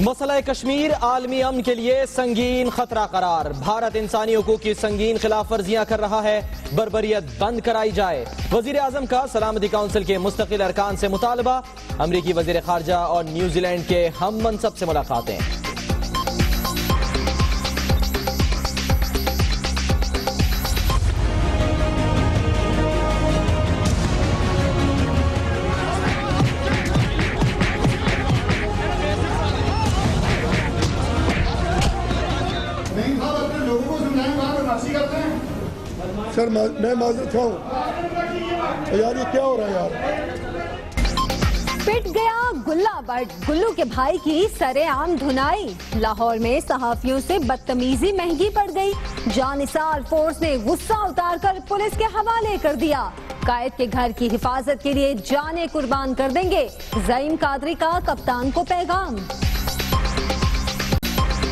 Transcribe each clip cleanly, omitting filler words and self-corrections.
मसला कश्मीर आलमी अमन के लिए संगीन खतरा करार। भारत इंसानी हकूक की संगीन खिलाफ वर्जियां कर रहा है, बर्बरियत बंद कराई जाए। वजीर आजम का सलामती काउंसिल के मुस्तकिल अरकान से मुतालबा। अमरीकी वजीर खारजा और न्यूजीलैंड के हम मनसब से मुलाकातें। सर मैं माजूद हूँ यार, ये क्या हो रहा है यार। पिट गया गुल्ला बट गुल्लू के भाई की सरेआम धुनाई। लाहौर में सहाफियों से बदतमीजी महंगी पड़ गई। जानिसार फोर्स ने गुस्सा उतारकर पुलिस के हवाले कर दिया। कायद के घर की हिफाजत के लिए जाने कुर्बान कर देंगे। ज़ईम कादरी का कप्तान को पैगाम।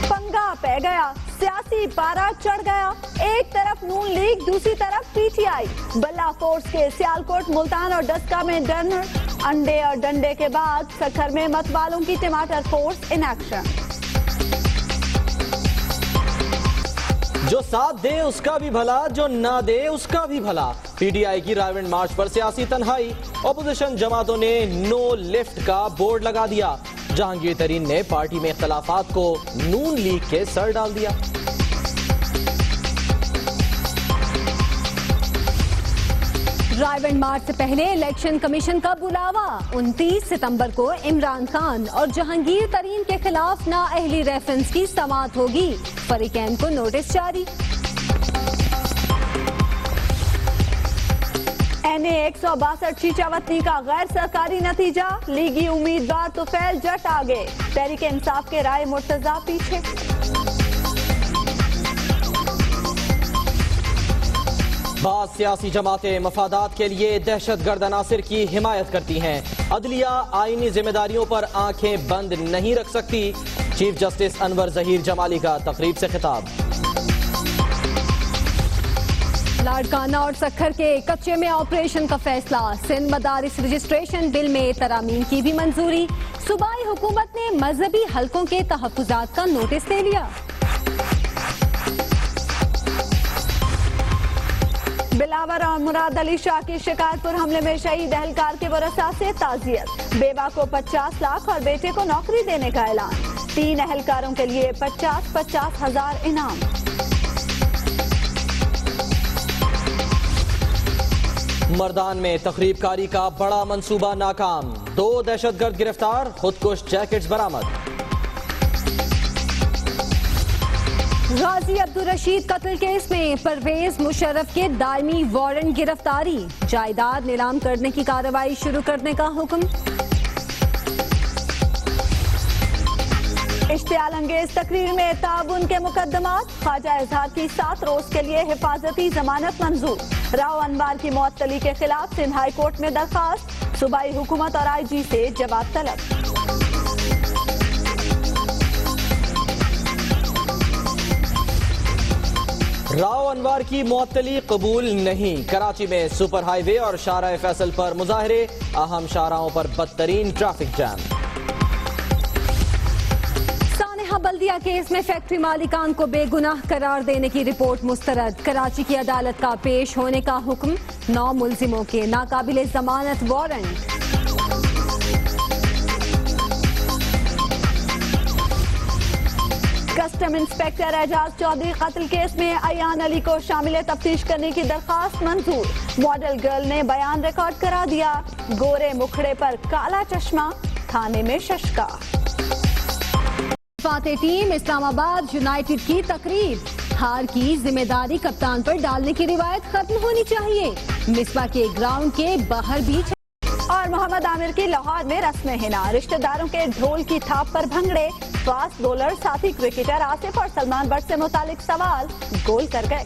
पंगा पै गया, सियासी पारा चढ़ गया। एक तरफ नून लीग, दूसरी तरफ पीटीआई। बल्ला फोर्स के सियालकोट, मुल्तान और डस्का में डनर। अंडे और डंडे के बाद सखर में मतवालों की टमाटर फोर्स इन एक्शन। जो साथ दे उसका भी भला, जो ना दे उसका भी भला। पीटीआई की रायविंड मार्च पर सियासी तन्हाई। ऑपोजिशन जमातों ने नो लिफ्ट का बोर्ड लगा दिया। जहांगीर तरीन ने पार्टी में इख्तलाफात को नून लीग के सर डाल दिया। रायविंड मार्च से पहले इलेक्शन कमीशन का बुलावा। 29 सितंबर को इमरान खान और जहांगीर तरीन के खिलाफ नाअहली रेफरेंस की समाअत होगी। फरीकैन को नोटिस जारी। NA 162 शीचावतनी का गैर सरकारी नतीजा। लीगी उम्मीदवार तुफैल जट आगे। तहरीक इंसाफ के राय मुर्तजा पीछे। बाज़ सियासी जमातें मफादात के लिए दहशतगर्द अनासिर की हिमायत करती हैं। अदलिया आईनी जिम्मेदारियों पर आंखें बंद नहीं रख सकती। चीफ जस्टिस अनवर जहीर जमाली का तकरीब से खिताब। लाड़काना और सखर के कच्चे में ऑपरेशन का फैसला। सिंध मदारिस रजिस्ट्रेशन बिल में तरामीम की भी मंजूरी। सूबाई हुकूमत ने मजहबी हलकों के तहफ्फुजात का नोटिस ले लिया। बिलावर और मुराद अली शाह की शिकारपुर हमले में शहीद एहलकार के वरसा से ताजियत। बेवा को 50 लाख और बेटे को नौकरी देने का ऐलान। 3 एहलकारों के लिए 50-50 हजार इनाम। मर्दान में तखरीबकारी का बड़ा मंसूबा नाकाम। 2 दहशतगर्द गिरफ्तार, खुदकुश जैकेट्स बरामद। गाजी अब्दुल रशीद कत्ल केस में परवेज मुशर्रफ के दायमी वारंट गिरफ्तारी। जायदाद नीलाम करने की कार्रवाई शुरू करने का हुक्म। इश्तियाल अंगेज तकरीर में ताउन के मुकदमात। ख्वाजा इजहार की 7 रोज के लिए हिफाजती जमानत मंजूर। राव अनवार की मुअत्तली के खिलाफ सिंध हाई कोर्ट में दरखास्त। सूबाई हुकूमत और IG से जवाब तलब। राव अनवार की मुअत्तली कबूल नहीं। कराची में सुपर हाईवे और शाहराह फैसल पर मुजाहरे। अहम शाहराहों पर बदतरीन ट्रैफिक जैम। सानेहा बल्दिया केस में फैक्ट्री मालिकान को बेगुनाह करार देने की रिपोर्ट मुस्तरद। कराची की अदालत का पेश होने का हुक्म। 9 मुल्जिमों के नाकाबिले जमानत warrant. Custom inspector Ejaz Chaudhry कत्ल केस में अयान अली को शामिल तफ्तीश करने की दरखास्त मंजूर। मॉडल गर्ल ने बयान रिकॉर्ड करा दिया। गोरे मुखड़े पर काला चश्मा, थाने में शशका। फाते टीम इस्लामाबाद यूनाइटेड की तकरीब। हार की जिम्मेदारी कप्तान पर डालने की रिवायत खत्म होनी चाहिए। मिसबा के ग्राउंड के बाहर भी। और मोहम्मद आमिर की लाहौर में रस्म हिना। रिश्तेदारों के ढोल की थाप पर भंगड़े। फास्ट बॉलर साथी क्रिकेटर आसिफ और सलमान बट से मुतालिक सवाल गोल कर गए।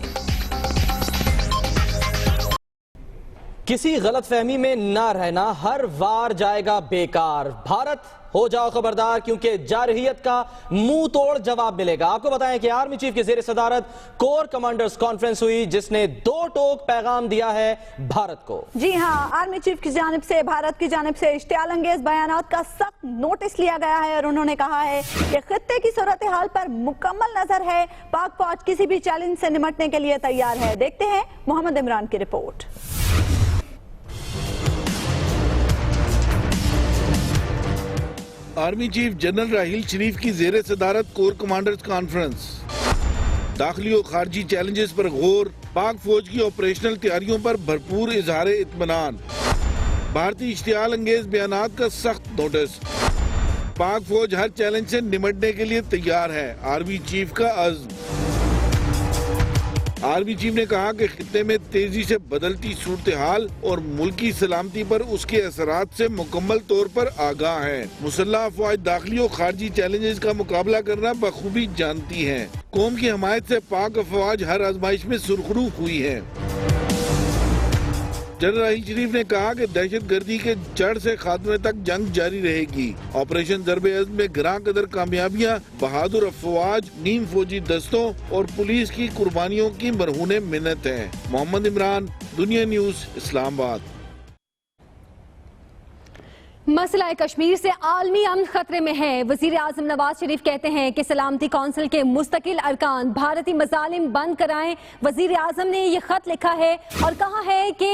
किसी गलतफहमी में ना रहना हर वार जाएगा बेकार। भारत हो जाओ खबरदार, क्योंकि जारहियत का मुंह तोड़ जवाब मिलेगा। आपको बताएं कि आर्मी चीफ की जेर सदारत कोर कमांडर्स कॉन्फ्रेंस हुई, जिसने दो टोक पैगाम दिया है भारत को। जी हां, आर्मी चीफ की जानिब से भारत की जानिब से इश्तियाल अंगेज बयानात का सख्त नोटिस लिया गया है और उन्होंने कहा है कि खित्ते की सूरत हाल पर मुकम्मल नजर है। पाक फौज किसी भी चैलेंज से निपटने के लिए तैयार है। देखते हैं मोहम्मद इमरान की रिपोर्ट। आर्मी चीफ जनरल राहील शरीफ की जेर सदारत कोर कमांडर्स कॉन्फ्रेंस। दाखिली और खारजी चैलेंजेस पर गौर, पाक फौज की ऑपरेशनल तैयारियों पर भरपूर इजहार इत्मीनान। भारतीय इश्तियाल अंगेज बयानात का सख्त नोटिस। पाक फौज हर चैलेंज से निपटने के लिए तैयार है, आर्मी चीफ का अज़्म। आर्मी चीफ ने कहा कि खित्ते में तेजी से बदलती सूरत हाल और मुल्की सलामती पर उसके असरात से मुकम्मल तौर पर आगाह है। मुसल्लह अफवाज दाखिली और खारजी चैलेंजेस का मुकाबला करना बखूबी जानती हैं। कौम की हमायत से पाक अफवाज हर आजमाइश में सुरखरू हुई है। जनरल राहील शरीफ ने कहा कि दहशत गर्दी के जड़ से खात्मे तक जंग जारी रहेगी। ऑपरेशन ज़र्ब-ए-अज़्म में गिरां कदर कामयाबियां बहादुर अफवाज, नीम फौजी दस्तों और पुलिस की कुर्बानियों की मरहूने मिन्नत है। मोहम्मद इमरान, दुनिया न्यूज, इस्लामाबाद। मसला कश्मीर से आलमी अमन खतरे में है। वजीर आजम नवाज शरीफ कहते हैं कि सलामती कौंसिल के मुस्तकिल अरकान भारतीय मजालिम बंद कराएं। वजीर आजम ने ये खत लिखा है और कहा है कि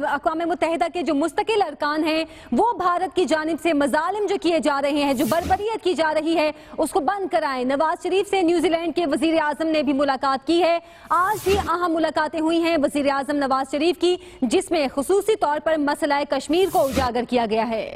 अक़वाम मुत्तहिदा के जो मुस्तकिल अरकान हैं वो भारत की जानिब से मजालिम जो किए जा रहे हैं, जो बर्बरियत की जा रही है, उसको बंद कराएं। नवाज शरीफ से न्यूजीलैंड के वजीर आजम ने भी मुलाकात की है। आज भी अहम मुलाकातें हुई हैं वजीर आजम नवाज शरीफ की, जिसमें खुसूसी तौर पर मसला कश्मीर को उजागर किया गया है।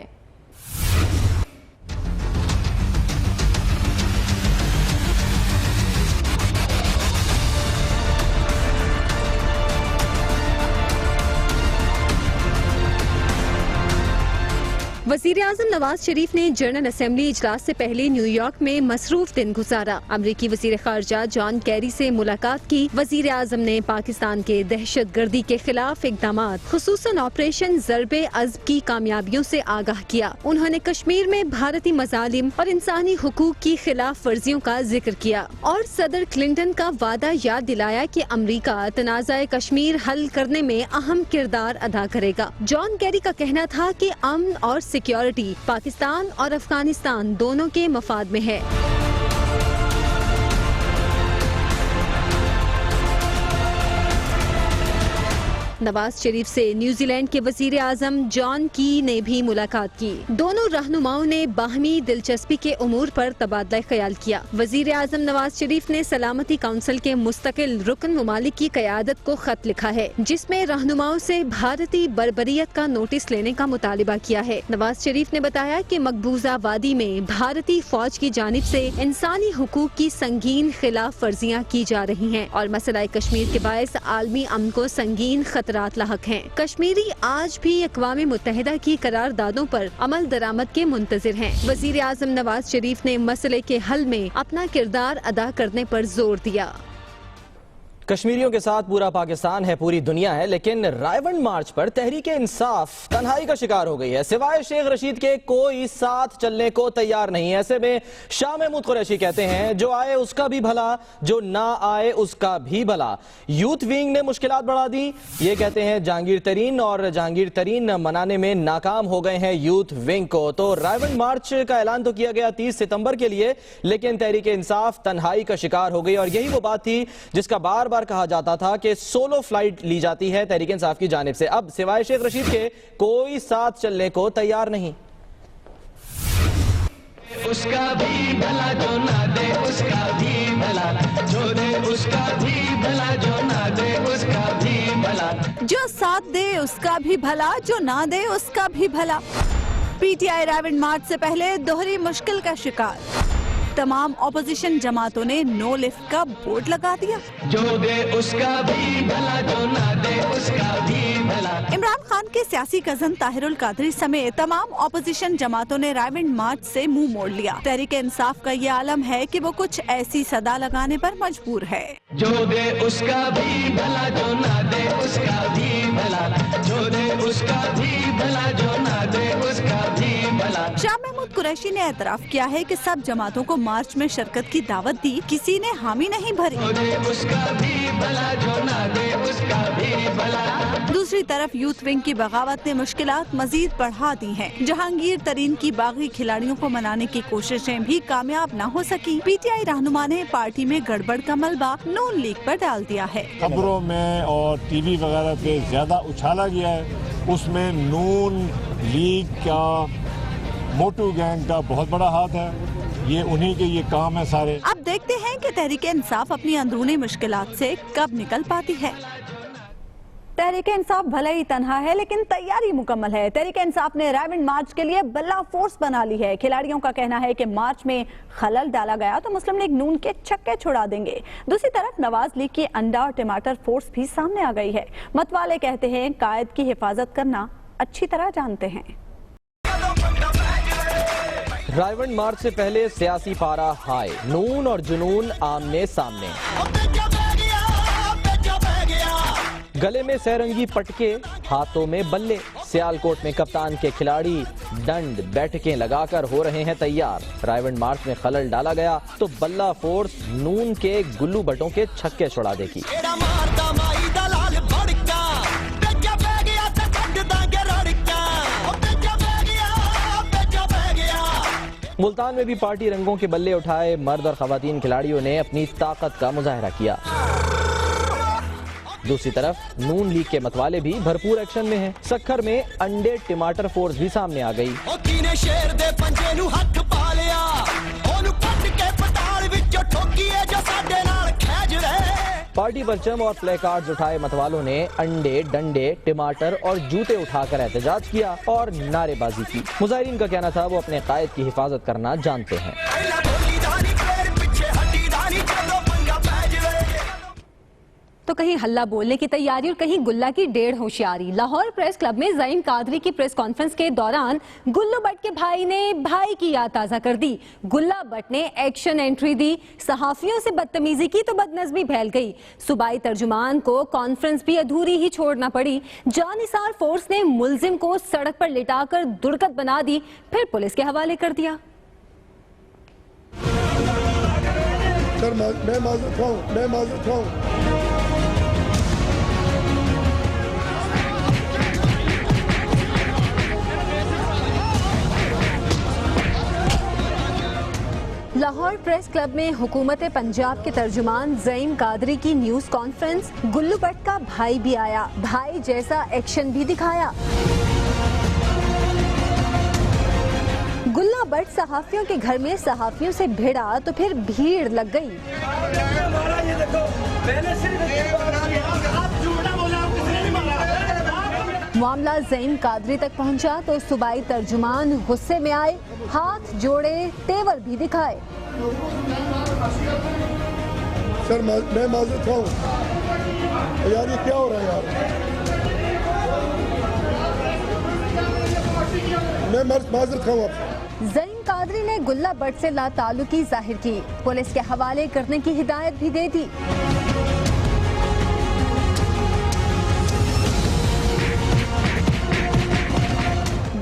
वजीर आजम नवाज शरीफ ने जनरल असेंबली इजलास से पहले न्यूयॉर्क में मसरूफ दिन गुजारा। अमरीकी वजीर खारजा जॉन कैरी से मुलाकात की। वजीर आजम ने पाकिस्तान के दहशत गर्दी के खिलाफ इकदामात, खुसूसन ऑपरेशन ज़र्ब-ए-अज़्म की कामयाबियों से आगाह किया। उन्होंने कश्मीर में भारतीय मजालिम और इंसानी हुकूक की खिलाफ वर्जियों का जिक्र किया और सदर क्लिंटन का वादा याद दिलाया कि अमरीका तनाज़ा कश्मीर हल करने में अहम किरदार अदा करेगा। जॉन कैरी का कहना था कि अमन और सिक्योरिटी पाकिस्तान और अफगानिस्तान दोनों के मफाद में है। नवाज शरीफ से न्यूजीलैंड के वजीर आजम जॉन की ने भी मुलाकात की। दोनों रहनुमाओं ने बाहमी दिलचस्पी के उमूर पर तबादला ख्याल किया। वजीर आजम नवाज शरीफ ने सलामती काउंसिल के मुस्तकिल रुकन ममालिक की क़यादत को खत लिखा है, जिसमें रहनुमाओं से भारतीय बर्बरियत का नोटिस लेने का मुतालिबा किया है। नवाज शरीफ ने बताया कि मकबूजा वादी में भारतीय फौज की जानिब से इंसानी हुकूक की संगीन खिलाफ वर्जियाँ की जा रही हैं और मसला कश्मीर के बायस आलमी अमन को संगीन खतरात लाहक हैं। कश्मीरी आज भी अक़वाम मुत्तहिदा की करारदादों पर अमल दरामद के मुंतजिर हैं। वजीर आजम नवाज शरीफ ने मसले के हल में अपना किरदार अदा करने पर जोर दिया। कश्मीरियों के साथ पूरा पाकिस्तान है, पूरी दुनिया है, लेकिन रायवंड मार्च पर तहरीक इंसाफ तन्हाई का शिकार हो गई है। सिवाय शेख रशीद के कोई साथ चलने को तैयार नहीं है। ऐसे में शाह महमूद कुरैशी कहते हैं, जो आए उसका भी भला, जो ना आए उसका भी भला। यूथ विंग ने मुश्किलात बढ़ा दी, ये कहते हैं जहांगीर तरीन, और जहांगीर तरीन मनाने में नाकाम हो गए हैं यूथ विंग को। तो रायवंड मार्च का ऐलान तो किया गया 30 सितंबर के लिए, लेकिन तहरीक इंसाफ तन्हाई का शिकार हो गई और यही वो बात थी जिसका बार बार कहा जाता था कि सोलो फ्लाइट ली जाती है तहरीक इंसाफ की जानिब से। अब सिवाय शेख रशीद के कोई साथ चलने को तैयार नहीं। उसका भी भला जो ना दे उसका भी भला, जो दे उसका भी भला, जो ना दे उसका भी भला, जो साथ दे उसका भी भला, जो ना दे उसका भी भला। पीटीआई रायवंड मार्च से पहले दोहरी मुश्किल का शिकार। तमाम ऑपोजिशन जमातों ने नो लिफ्ट का बोर्ड लगा दिया। जो दे उसका भी भला, जो ना दे उसका भी भला। इमरान खान के सियासी कजन ताहिरुल कादरी समेत तमाम ऑपोजिशन जमातों ने रायवंड मार्च से मुंह मोड़ लिया। तहरीक इंसाफ का ये आलम है कि वो कुछ ऐसी सदा लगाने पर मजबूर है। जो दे उसका भी भला, जो ना दे उसका भी भला, जो दे उसका भी भला, जो ना दे उसका भी भला। शाह महमूद कुरैशी ने एतराफ किया है कि सब जमातों को मार्च में शिरकत की दावत दी, किसी ने हामी नहीं भरी। जो दे उसका भी भला, जो ना दे उसका भी भला। दूसरी तरफ यूथ विंग की बगावत ने मुश्किलात मजीद बढ़ा दी हैं। जहांगीर तरीन की बागी खिलाड़ियों को मनाने की कोशिशें भी कामयाब न हो सकी। पीटीआई रहनुमा ने पार्टी में गड़बड़ का मलबा नून लीग पर डाल दिया है। खबरों में और टीवी वगैरह पे ज्यादा उछाला गया है, उसमें नून लीग का मोटू गैंग का बहुत बड़ा हाथ है। ये उन्हीं के ये काम है सारे। अब देखते हैं कि तहरीक इंसाफ अपनी अंदरूनी मुश्किलात से कब निकल पाती है। तहरीक इंसाफ भले ही तन्हा है लेकिन तैयारी मुकम्मल है। तहरीक इंसाफ ने रायमंड मार्च के लिए बल्ला फोर्स बना ली है। खिलाड़ियों का कहना है कि मार्च में खलल डाला गया तो मुस्लिम लीग नून के छक्के छुड़ा देंगे। दूसरी तरफ नवाज लीग की अंडा और टमाटर फोर्स भी सामने आ गई है। मतवाले कहते हैं कायद की हिफाजत करना अच्छी तरह जानते हैं। रायवंड मार्च से पहले सियासी पारा हाई, नून और जुनून आमने सामने। गले में सैरंगी पटके, हाथों में बल्ले। सियालकोट में कप्तान के खिलाड़ी दंड बैठकें लगाकर हो रहे हैं तैयार। रायवंड मार्च में खलल डाला गया तो बल्ला फोर्स नून के गुल्लू भट्टों के छक्के छुड़ा देगी। मुल्तान में भी पार्टी रंगों के बल्ले उठाए मर्द और खवातीन खिलाड़ियों ने अपनी ताकत का मुजाहरा किया। दूसरी तरफ नून लीग के मतवाले भी भरपूर एक्शन में हैं। सक्खर में अंडे टमाटर फोर्स भी सामने आ गई। पार्टी परचम और प्ले कार्ड्स उठाए मतवालों ने अंडे, डंडे, टमाटर और जूते उठाकर एहतजाज किया और नारेबाजी की। मुजाहिरीन का कहना था वो अपने कायद की हिफाजत करना जानते हैं। तो कहीं हल्ला बोलने की तैयारी और कहीं गुल्ला की डेढ़ होशियारी। लाहौर प्रेस क्लब में ज़ईम कादरी की प्रेस कॉन्फ्रेंस के दौरान गुल्लू भट्ट के भाई ने भाई की याद ताज़ा कर दी। गुल्ला भट्ट ने एक्शन एंट्री दी, सहाफियों से बदतमीजी की तो बदनज़मी फैल गई। सूबाई तर्जुमान को कॉन्फ्रेंस भी अधूरी ही छोड़ना पड़ी। जानिसार फोर्स ने मुलजिम को सड़क पर लिटाकर दुर्गत बना दी, फिर पुलिस के हवाले कर दिया। सर मैं माजरत खाऊं। लाहौर प्रेस क्लब में हुकूमत पंजाब के तर्जुमान ज़ईम कादरी की न्यूज़ कॉन्फ्रेंस। गुल्लू भट्ट का भाई भी आया, भाई जैसा एक्शन भी दिखाया। गुल्ला भट्ट सहाफियों के घर में सहाफियों से भिड़ा तो फिर भीड़ लग गई। मामला ज़ईम कादरी तक पहुंचा तो सूबाई तर्जुमान गुस्से में आए, हाथ जोड़े, तेवर भी दिखाए। सर मैं माजरत खाऊं। यार ये क्या हो रहा है यार? मैं माजरत खाऊं आपसे। ज़ईम कादरी ने गुल्ला भट्ट से लाताल्लुकी जाहिर की, पुलिस के हवाले करने की हिदायत भी दे दी।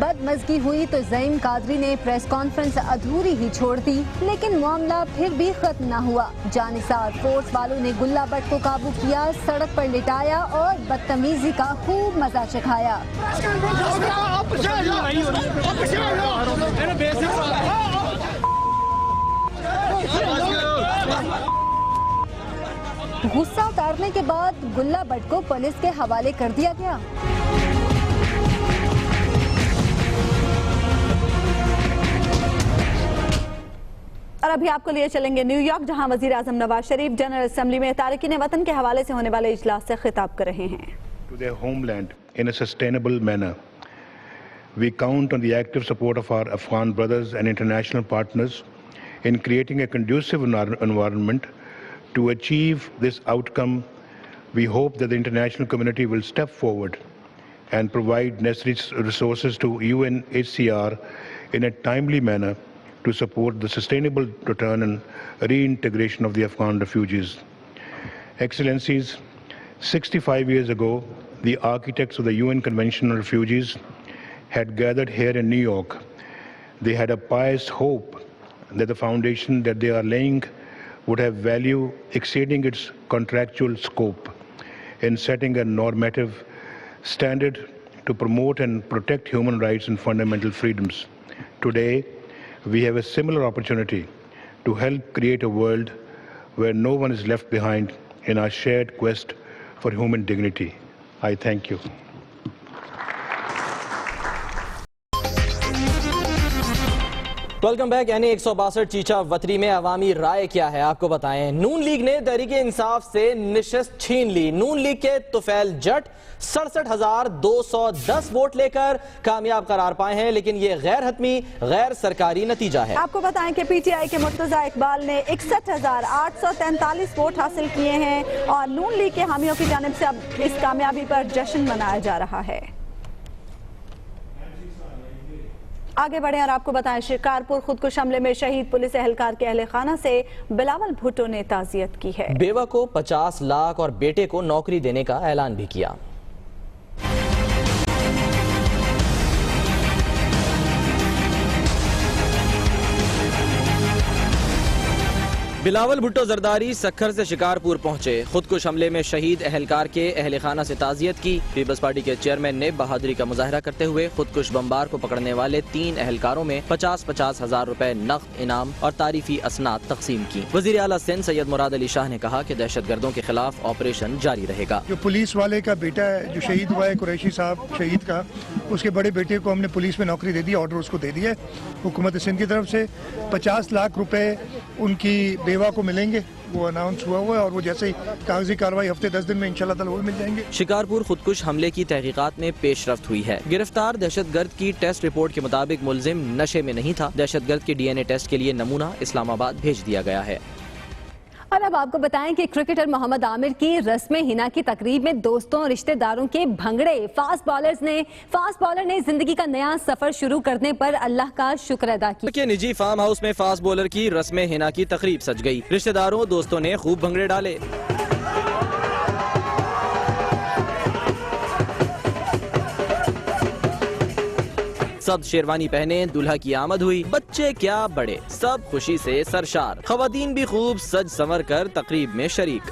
बदमज़गी हुई तो ज़ईम कादरी ने प्रेस कॉन्फ्रेंस अधूरी ही छोड़ दी, लेकिन मामला फिर भी खत्म न हुआ। जानिसार फोर्स वालों ने गुल्ला भट्ट को काबू किया, सड़क पर लिटाया और बदतमीजी का खूब मजा चखाया। गुस्सा उतारने के बाद गुल्ला भट्ट को पुलिस के हवाले कर दिया गया। और अभी आपको लिए चलेंगे न्यूयॉर्क, जहां वजीर आजम नवाज शरीफ जनरल असेंबली में तारकीन वतन के हवाले से होने वाले इजलास से खिताब कर रहे हैं। To their homeland in a sustainable manner. We count on the active support of our Afghan brothers and international partners in creating a conducive environment to achieve this outcome. We hope that the international community will step forward and provide necessary resources to UNHCR in a timely manner to support the sustainable return and reintegration of the Afghan refugees. Excellencies, 65 years ago, the architects of the UN Convention on Refugees had gathered here in New York. They had a pious hope that the foundation that they are laying would have value exceeding its contractual scope in setting a normative standard to promote and protect human rights and fundamental freedoms. Today, we have a similar opportunity to help create a world where no one is left behind in our shared quest for human dignity. I thank you. Welcome back. यानी 162 चीचा वतरी में अवामी राय क्या है आपको बताएं। नून league ने तहरीक इंसाफ से नशिस्त छीन ली। नून league के तुफैल जट 67,210 वोट लेकर कामयाब करार पाए हैं, लेकिन ये गैर हतमी गैर सरकारी नतीजा है। आपको बताएं कि पीटीआई के मुर्तजा इकबाल ने 61,843 वोट हासिल किए हैं और नून लीग के हामियों की जानिब से अब इस कामयाबी पर जश्न मनाया जा रहा है। आगे बढ़े और आपको बताएं, शिकारपुर खुदकुश हमले में शहीद पुलिस एहलकार के अहले खाना से बिलावल भुट्टो ने ताज़ियत की है। बेवा को 50 लाख और बेटे को नौकरी देने का ऐलान भी किया। बिलावल भुट्टो जरदारी सखर से शिकारपुर पहुंचे। खुदकुश हमले में शहीद एहलकार के अहले खाना से ताज़ियत की। पीपल्स पार्टी के चेयरमैन ने बहादुरी का मुजाहरा करते हुए खुदकुश बमबार को पकड़ने वाले 3 एहलकारों में 50-50 हजार रुपए नकद इनाम और तारीफी असनाद तकसीम की। वज़ीर आला सिंध सैयद मुराद अली शाह ने कहा कि दहशतगर्दों के खिलाफ ऑपरेशन जारी रहेगा। जो पुलिस वाले का बेटा है जो शहीद हुआ है, कुरैशी साहब शहीद का, उसके बड़े बेटे को हमने पुलिस में नौकरी दे दी, ऑर्डर उसको दे दिया हुकूमत सिंध की तरफ से। 50 लाख रुपए उनकी बेवा को मिलेंगे, वो अनाउंस हुआ है और वो जैसे ही कागजी कार्रवाई हफ्ते 10 दिन में इंशाल्लाह ताला वो मिल जाएंगे। शिकारपुर खुदकुश हमले की तहकीकात में पेशरफ्त हुई है। गिरफ्तार दहशतगर्द की टेस्ट रिपोर्ट के मुताबिक मुलजिम नशे में नहीं था। दहशतगर्द के DNA टेस्ट के लिए नमूना इस्लामाबाद भेज दिया गया है। और अब आपको बताएं कि क्रिकेटर मोहम्मद आमिर की रस्म हिना की तकरीब में दोस्तों और रिश्तेदारों के भंगड़े। फास्ट बॉलर ने जिंदगी का नया सफर शुरू करने पर अल्लाह का शुक्र अदा किया। के निजी फार्म हाउस में फास्ट बॉलर की रस्म हिना की तकरीब सज गई। रिश्तेदारों दोस्तों ने खूब भंगड़े डाले। सब शेरवानी पहने दुल्हा की आमद हुई। बच्चे क्या बड़े सब खुशी से सरशार। खवातीन भी खूब सज संवर कर तकरीब में शरीक।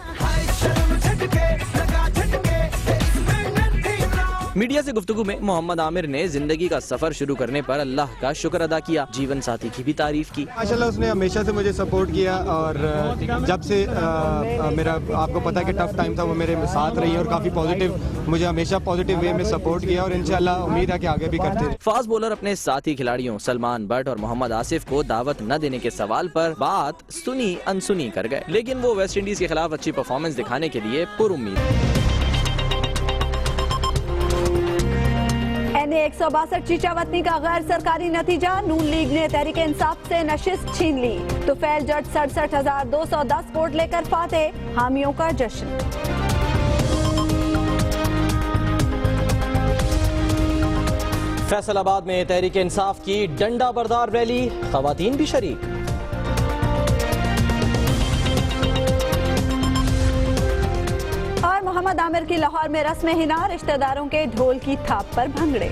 मीडिया से गुफ्तगू में मोहम्मद आमिर ने जिंदगी का सफर शुरू करने पर अल्लाह का शुक्र अदा किया। जीवन साथी की भी तारीफ की। माशाल्लाह उसने हमेशा से मुझे सपोर्ट किया और जब से मेरा आपको पता है कि टफ टाइम था वो मेरे साथ रही और काफी पॉजिटिव, मुझे हमेशा पॉजिटिव वे में सपोर्ट किया और इंशाल्लाह उम्मीद है कि आगे भी करते रहे। फास्ट बॉलर अपने साथी खिलाड़ियों सलमान बट और मोहम्मद आसिफ को दावत न देने के सवाल पर बात सुनी अनसुनी कर गए, लेकिन वो वेस्ट इंडीज के खिलाफ अच्छी परफॉर्मेंस दिखाने के लिए पुरुम्मीद। NA 162 चीचा वतनी का गैर सरकारी नतीजा। नून लीग ने तहरीक इंसाफ से नशिस्त छीन ली। तुफैल जट 67,210 वोट लेकर फाते। हामियों का जश्न। फैसलाबाद में तहरीक इंसाफ की डंडा बरदार रैली, खवातीन भी शरीक। और मोहम्मद आमिर की लाहौर में रस्म हिना, रिश्तेदारों के ढोल की थाप पर भंगड़े।